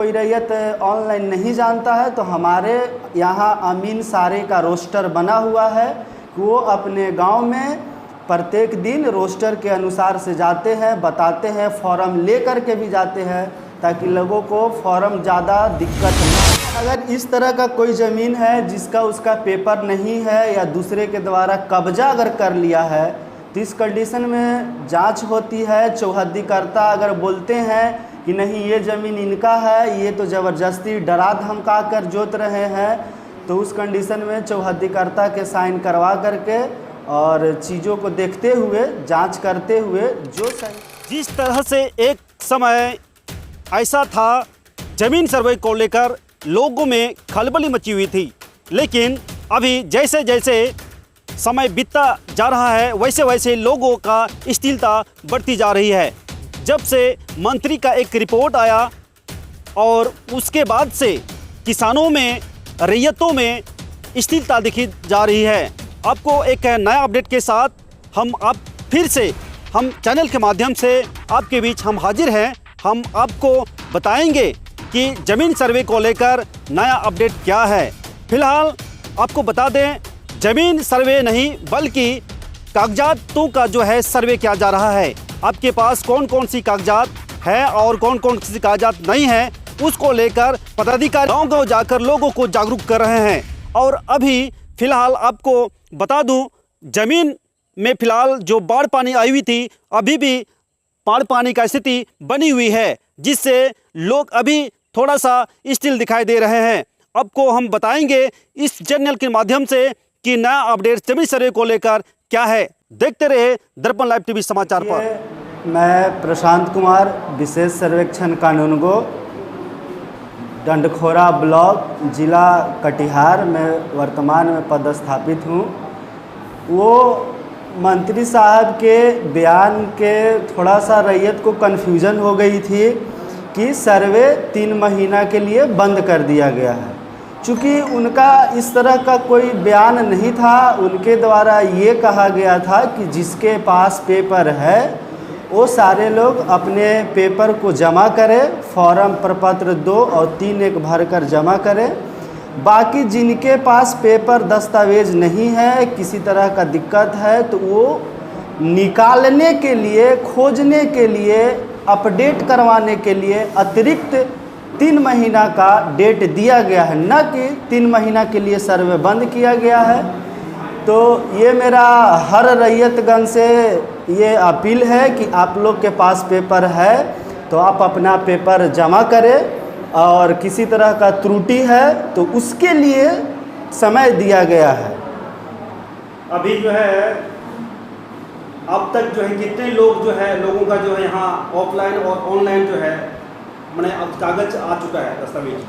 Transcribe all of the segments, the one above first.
कोई रैयत ऑनलाइन नहीं जानता है तो हमारे यहाँ अमीन सारे का रोस्टर बना हुआ है कि वो अपने गांव में प्रत्येक दिन रोस्टर के अनुसार से जाते हैं, बताते हैं, फॉर्म ले कर के भी जाते हैं ताकि लोगों को फॉर्म ज़्यादा दिक्कत ना। अगर इस तरह का कोई ज़मीन है जिसका उसका पेपर नहीं है या दूसरे के द्वारा कब्जा अगर कर लिया है तो इस कंडीशन में जांच होती है। चौहद्दीकर्ता अगर बोलते हैं कि नहीं ये ज़मीन इनका है, ये तो ज़बरदस्ती डरा धमका कर जोत रहे हैं, तो उस कंडीशन में चौहद्दीकर्ता के साइन करवा करके और चीज़ों को देखते हुए जांच करते हुए जो सही। जिस तरह से एक समय ऐसा था ज़मीन सर्वे को लेकर लोगों में खलबली मची हुई थी, लेकिन अभी जैसे जैसे समय बीतता जा रहा है वैसे वैसे लोगों का स्थिरता बढ़ती जा रही है। जब से मंत्री का एक रिपोर्ट आया और उसके बाद से किसानों में, रैयतों में स्थिरता दिखी जा रही है। आपको एक नया अपडेट के साथ हम चैनल के माध्यम से आपके बीच हम हाजिर हैं। हम आपको बताएंगे कि ज़मीन सर्वे को लेकर नया अपडेट क्या है। फिलहाल आपको बता दें, ज़मीन सर्वे नहीं बल्कि कागजातों का जो है सर्वे किया जा रहा है। आपके पास कौन कौन सी कागजात है और कौन कौन सी कागजात नहीं है, उसको लेकर पदाधिकारी गाँव जाकर लोगों को जागरूक कर रहे हैं। और अभी फ़िलहाल आपको बता दूं, ज़मीन में फ़िलहाल जो बाढ़ पानी आई हुई थी, अभी भी बाढ़ पानी का स्थिति बनी हुई है, जिससे लोग अभी थोड़ा सा स्थिर दिखाई दे रहे हैं। आपको हम बताएंगे इस चैनल के माध्यम से कि नया अपडेट ज़मीन सर्वे को लेकर क्या है। देखते रहे दर्पण लाइव टीवी समाचार पर। मैं प्रशांत कुमार, विशेष सर्वेक्षण कानूनगो, डंडखोरा ब्लॉक, जिला कटिहार में वर्तमान में पदस्थापित हूँ। वो मंत्री साहब के बयान के थोड़ा सा रैयत को कन्फ्यूजन हो गई थी कि सर्वे 3 महीना के लिए बंद कर दिया गया है। चूँकि उनका इस तरह का कोई बयान नहीं था, उनके द्वारा ये कहा गया था कि जिसके पास पेपर है वो सारे लोग अपने पेपर को जमा करें, फॉर्म प्रपत्र 2 और 3 एक भर कर जमा करें। बाकी जिनके पास पेपर दस्तावेज नहीं है, किसी तरह का दिक्कत है, तो वो निकालने के लिए, खोजने के लिए, अपडेट करवाने के लिए अतिरिक्त 3 महीना का डेट दिया गया है, न कि 3 महीना के लिए सर्वे बंद किया गया है। तो ये मेरा हर रैयतगण से ये अपील है कि आप लोग के पास पेपर है तो आप अपना पेपर जमा करें और किसी तरह का त्रुटि है तो उसके लिए समय दिया गया है। अभी जो है अब तक जो है कितने लोग जो है लोगों का जो है यहाँ ऑफलाइन और ऑनलाइन जो है मैंने अब कागज आ चुका है, दस्तावेज?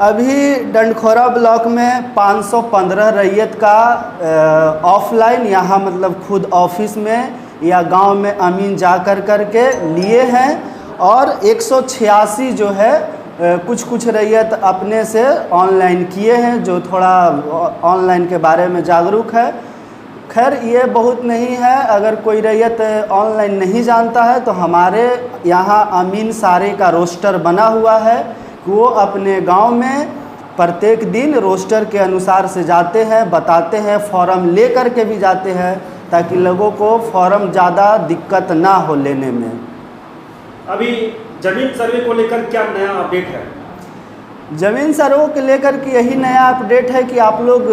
अभी डंडखोरा ब्लॉक में 515 रैयत का ऑफलाइन, यहाँ मतलब खुद ऑफिस में या गांव में अमीन जा कर के लिए हैं, और 186 जो है कुछ रैयत अपने से ऑनलाइन किए हैं, जो थोड़ा ऑनलाइन के बारे में जागरूक है। खैर ये बहुत नहीं है। अगर कोई रैयत ऑनलाइन नहीं जानता है तो हमारे यहाँ अमीन सारे का रोस्टर बना हुआ है कि वो अपने गांव में प्रत्येक दिन रोस्टर के अनुसार से जाते हैं, बताते हैं, फॉर्म ले कर के भी जाते हैं ताकि लोगों को फॉर्म ज़्यादा दिक्कत ना हो लेने में। अभी ज़मीन सर्वे को लेकर क्या नया अपडेट है? ज़मीन सर्वे को लेकर के यही नया अपडेट है कि आप लोग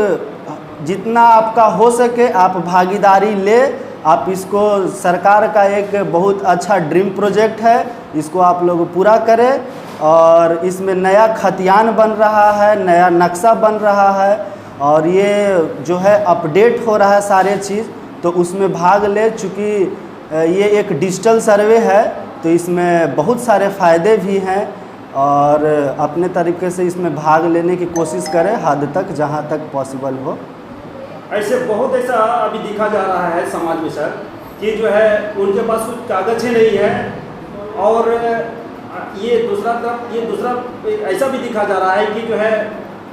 जितना आपका हो सके आप भागीदारी ले। आप इसको, सरकार का एक बहुत अच्छा ड्रीम प्रोजेक्ट है, इसको आप लोग पूरा करें। और इसमें नया खतियान बन रहा है, नया नक्शा बन रहा है, और ये जो है अपडेट हो रहा है सारे चीज़, तो उसमें भाग ले। चूँकि ये एक डिजिटल सर्वे है तो इसमें बहुत सारे फ़ायदे भी हैं, और अपने तरीके से इसमें भाग लेने की कोशिश करें हद तक, जहाँ तक पॉसिबल हो। ऐसे बहुत ऐसा अभी दिखा जा रहा है समाज में सर कि जो है उनके पास कुछ कागज ही नहीं है, और ये दूसरा ऐसा भी दिखा जा रहा है कि जो है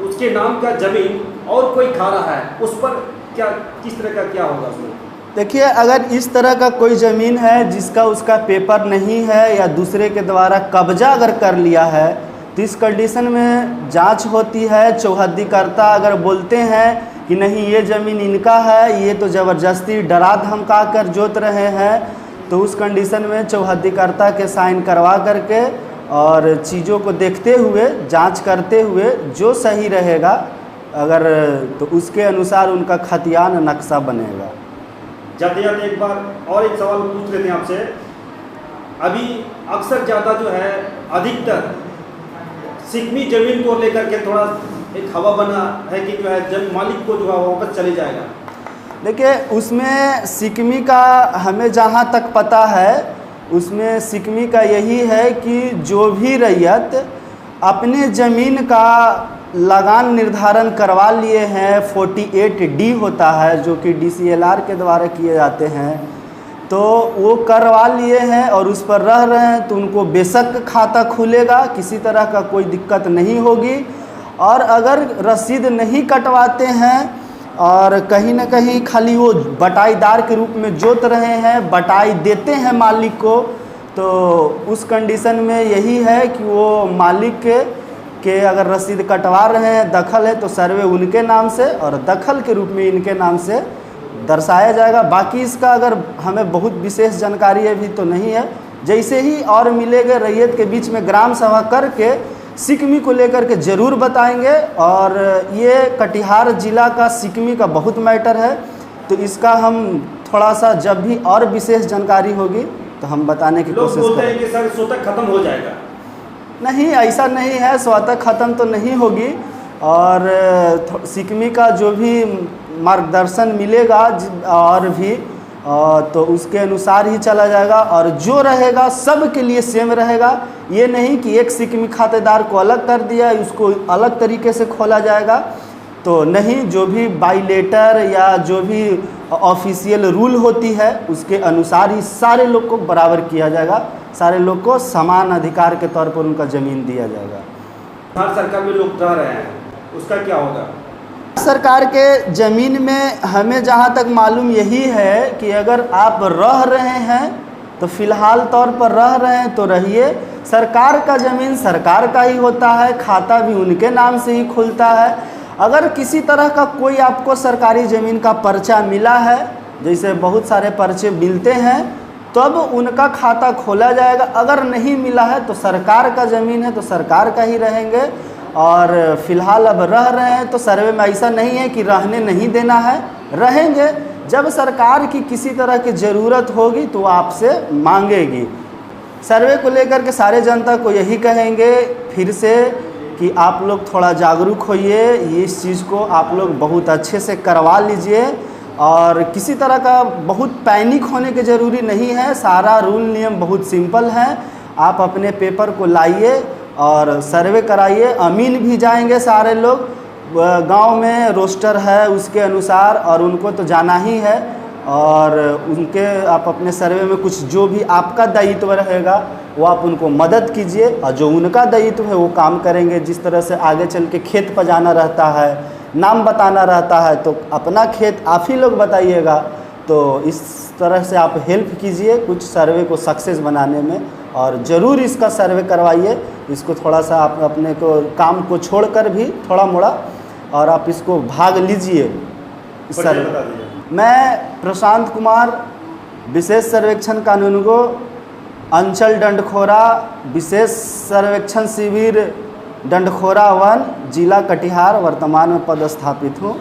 उसके नाम का ज़मीन और कोई खा रहा है, उस पर क्या, किस तरह का क्या होगा उसमें? देखिए, अगर इस तरह का कोई ज़मीन है जिसका उसका पेपर नहीं है या दूसरे के द्वारा कब्जा अगर कर लिया है, तो इस कंडीशन में जांच होती है। चौहद्दीकर्ता अगर बोलते हैं कि नहीं ये ज़मीन इनका है, ये तो ज़बरदस्ती डरा धमका कर जोत रहे हैं, तो उस कंडीशन में चौहद्दीकर्ता के साइन करवा करके और चीज़ों को देखते हुए, जांच करते हुए जो सही रहेगा अगर तो उसके अनुसार उनका खतियान नक्शा बनेगा। जाते जाते एक बार और एक सवाल पूछ लेते हैं आपसे। अभी अक्सर ज़्यादा जो है अधिकतर सिकमी ज़मीन को लेकर के थोड़ा एक हवा बना है कि जो है मालिक को जो है वापस चले जाएगा। देखिए उसमें सिकमी का हमें जहाँ तक पता है उसमें सिकमी का यही है कि जो भी रैयत अपने ज़मीन का लगान निर्धारण करवा लिए हैं, 48D होता है जो कि DCLR के द्वारा किए जाते हैं, तो वो करवा लिए हैं और उस पर रह रहे हैं, तो उनको बेशक खाता खुलेगा, किसी तरह का कोई दिक्कत नहीं होगी। और अगर रसीद नहीं कटवाते हैं और कहीं ना कहीं खाली वो बटाईदार के रूप में जोत रहे हैं, बटाई देते हैं मालिक को, तो उस कंडीशन में यही है कि वो मालिक के अगर रसीद कटवा रहे हैं, दखल है, तो सर्वे उनके नाम से और दखल के रूप में इनके नाम से दर्शाया जाएगा। बाकी इसका अगर हमें बहुत विशेष जानकारी अभी तो नहीं है, जैसे ही और मिलेंगे रैयत के बीच में ग्राम सभा करके सिकमी को लेकर के ज़रूर बताएंगे। और ये कटिहार ज़िला का सिकमी का बहुत मैटर है, तो इसका हम थोड़ा सा जब भी और विशेष जानकारी होगी तो हम बताने की कोशिश करेंगे। लोग बोलते हैं कि सर स्वतः खत्म हो जाएगा। नहीं, ऐसा नहीं है, स्वतः ख़त्म तो नहीं होगी। और सिकमी का जो भी मार्गदर्शन मिलेगा और भी तो उसके अनुसार ही चला जाएगा और जो रहेगा सब के लिए सेम रहेगा। ये नहीं कि एक सिकमी खातेदार को अलग कर दिया, उसको अलग तरीके से खोला जाएगा, तो नहीं, जो भी बाईलेटर या जो भी ऑफिशियल रूल होती है उसके अनुसार ही सारे लोग को बराबर किया जाएगा, सारे लोग को समान अधिकार के तौर पर उनका ज़मीन दिया जाएगा। भारत सरकार में लोग रह रहे हैं, उसका क्या होगा? सरकार के ज़मीन में हमें जहाँ तक मालूम यही है कि अगर आप रह रहे हैं तो फ़िलहाल तौर पर रह रहे हैं तो रहिए। सरकार का ज़मीन सरकार का ही होता है, खाता भी उनके नाम से ही खुलता है। अगर किसी तरह का कोई आपको सरकारी ज़मीन का पर्चा मिला है, जैसे बहुत सारे पर्चे मिलते हैं, तब उनका खाता खोला जाएगा। अगर नहीं मिला है तो सरकार का ज़मीन है तो सरकार का ही रहेंगे। और फ़िलहाल अब रह रहे हैं तो सर्वे में ऐसा नहीं है कि रहने नहीं देना है, रहेंगे। जब सरकार की किसी तरह की ज़रूरत होगी तो आपसे मांगेगी। सर्वे को लेकर के सारे जनता को यही कहेंगे फिर से कि आप लोग थोड़ा जागरूक होइए, इस चीज़ को आप लोग बहुत अच्छे से करवा लीजिए और किसी तरह का बहुत पैनिक होने की ज़रूरी नहीं है। सारा रूल नियम बहुत सिंपल है। आप अपने पेपर को लाइए और सर्वे कराइए। अमीन भी जाएंगे सारे लोग, गांव में रोस्टर है उसके अनुसार और उनको तो जाना ही है। और उनके आप अपने सर्वे में कुछ जो भी आपका दायित्व रहेगा वो आप उनको मदद कीजिए और जो उनका दायित्व है वो काम करेंगे। जिस तरह से आगे चल के खेत पर जाना रहता है, नाम बताना रहता है, तो अपना खेत आप ही लोग बताइएगा। तो इस तरह से आप हेल्प कीजिए कुछ सर्वे को सक्सेस बनाने में और ज़रूर इसका सर्वे करवाइए। इसको थोड़ा सा आप अपने को काम को छोड़कर भी थोड़ा मोड़ा और आप इसको भाग लीजिए इस सर्वे। मैं प्रशांत कुमार, विशेष सर्वेक्षण कानूनगो, अंचल डंडखोरा, विशेष सर्वेक्षण शिविर डंडखोरा 1, जिला कटिहार, वर्तमान में पदस्थापित हूँ।